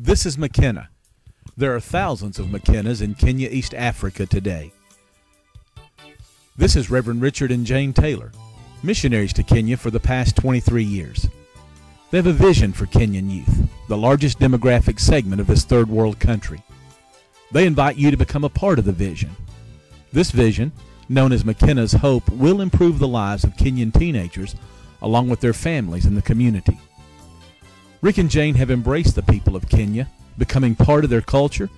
This is Makena. There are thousands of Makenas in Kenya, East Africa today. This is Reverend Richard and Jane Taylor, missionaries to Kenya for the past 23 years. They have a vision for Kenyan youth, the largest demographic segment of this third world country. They invite you to become a part of the vision. This vision, known as Makena's Hope, will improve the lives of Kenyan teenagers along with their families and the community. Rick and Jane have embraced the people of Kenya, becoming part of their culture,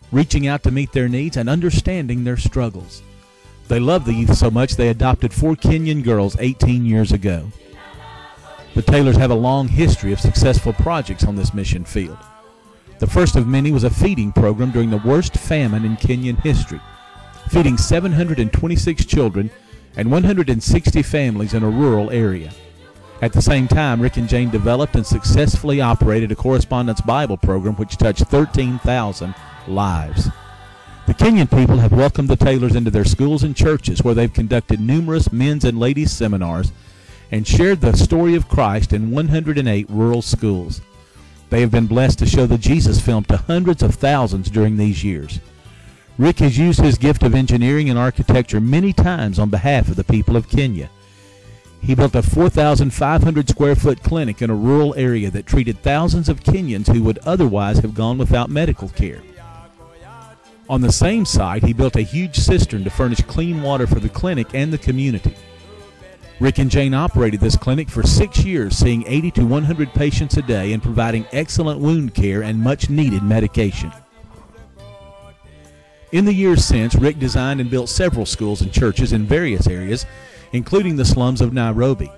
reaching out to meet their needs, and understanding their struggles. They love the youth so much they adopted 4 Kenyan girls 18 years ago. The Taylors have a long history of successful projects on this mission field. The first of many was a feeding program during the worst famine in Kenyan history, feeding 726 children and 160 families in a rural area. At the same time, Rick and Jane developed and successfully operated a correspondence Bible program which touched 13,000 lives. The Kenyan people have welcomed the Taylors into their schools and churches, where they've conducted numerous men's and ladies' seminars and shared the story of Christ in 108 rural schools. They have been blessed to show the Jesus film to hundreds of thousands during these years. Rick has used his gift of engineering and architecture many times on behalf of the people of Kenya. He built a 4,500 square foot clinic in a rural area that treated thousands of Kenyans who would otherwise have gone without medical care. On the same site, he built a huge cistern to furnish clean water for the clinic and the community. Rick and Jane operated this clinic for 6 years, seeing 80 to 100 patients a day and providing excellent wound care and much needed medication. In the years since, Rick designed and built several schools and churches in various areas, including the slums of Nairobi.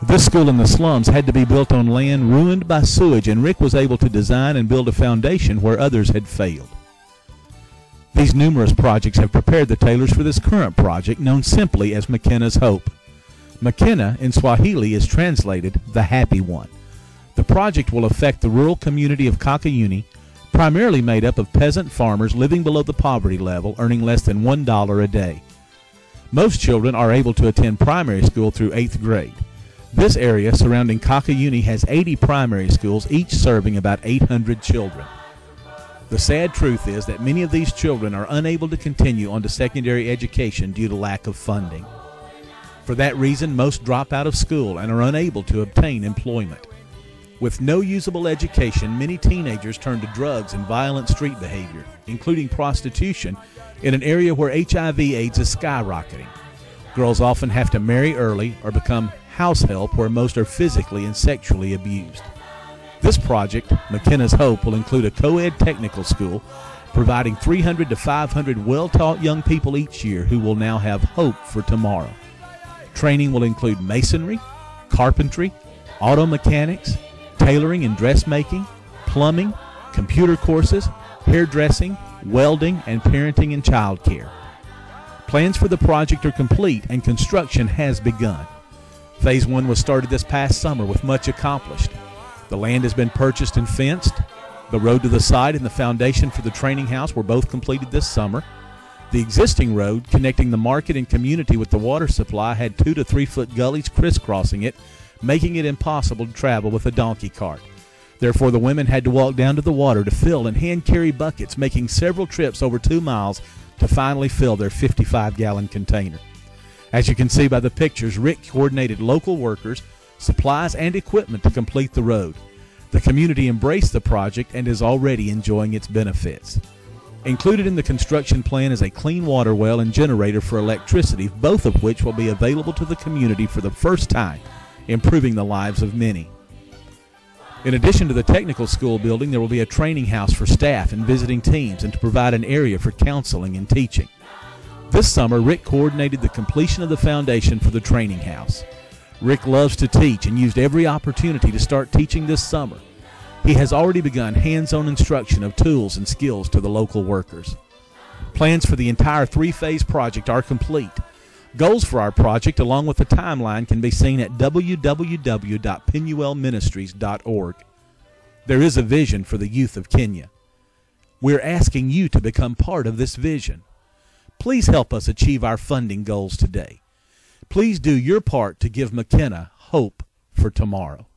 This school in the slums had to be built on land ruined by sewage, and Rick was able to design and build a foundation where others had failed. These numerous projects have prepared the Taylors for this current project, known simply as Makena's Hope. Makena in Swahili is translated the Happy One. The project will affect the rural community of Kakuyuni, primarily made up of peasant farmers living below the poverty level, earning less than $1 a day. Most children are able to attend primary school through 8th grade. This area surrounding Kakuyuni has 80 primary schools, each serving about 800 children. The sad truth is that many of these children are unable to continue on to secondary education due to lack of funding. For that reason, most drop out of school and are unable to obtain employment. With no usable education, many teenagers turn to drugs and violent street behavior, including prostitution, in an area where HIV/AIDS is skyrocketing. Girls often have to marry early or become house help, where most are physically and sexually abused. This project, Makena's Hope, will include a co-ed technical school, providing 300 to 500 well-taught young people each year who will now have hope for tomorrow. Training will include masonry, carpentry, auto mechanics, tailoring and dressmaking, plumbing, computer courses, hairdressing, welding, and parenting and child care. Plans for the project are complete and construction has begun. Phase 1 was started this past summer with much accomplished. The land has been purchased and fenced. The road to the site and the foundation for the training house were both completed this summer. The existing road connecting the market and community with the water supply had 2 to 3 foot gullies crisscrossing it, making it impossible to travel with a donkey cart. Therefore, the women had to walk down to the water to fill and hand-carry buckets, making several trips over 2 miles to finally fill their 55-gallon container. As you can see by the pictures, Rick coordinated local workers, supplies, and equipment to complete the road. The community embraced the project and is already enjoying its benefits. Included in the construction plan is a clean water well and generator for electricity, both of which will be available to the community for the first time, improving the lives of many. In addition to the technical school building, there will be a training house for staff and visiting teams, and to provide an area for counseling and teaching. This summer, Rick coordinated the completion of the foundation for the training house. Rick loves to teach and used every opportunity to start teaching this summer. He has already begun hands-on instruction of tools and skills to the local workers. Plans for the entire 3-phase project are complete. Goals for our project, along with the timeline, can be seen at www.penuelministries.org. There is a vision for the youth of Kenya. We're asking you to become part of this vision. Please help us achieve our funding goals today. Please do your part to give Makena hope for tomorrow.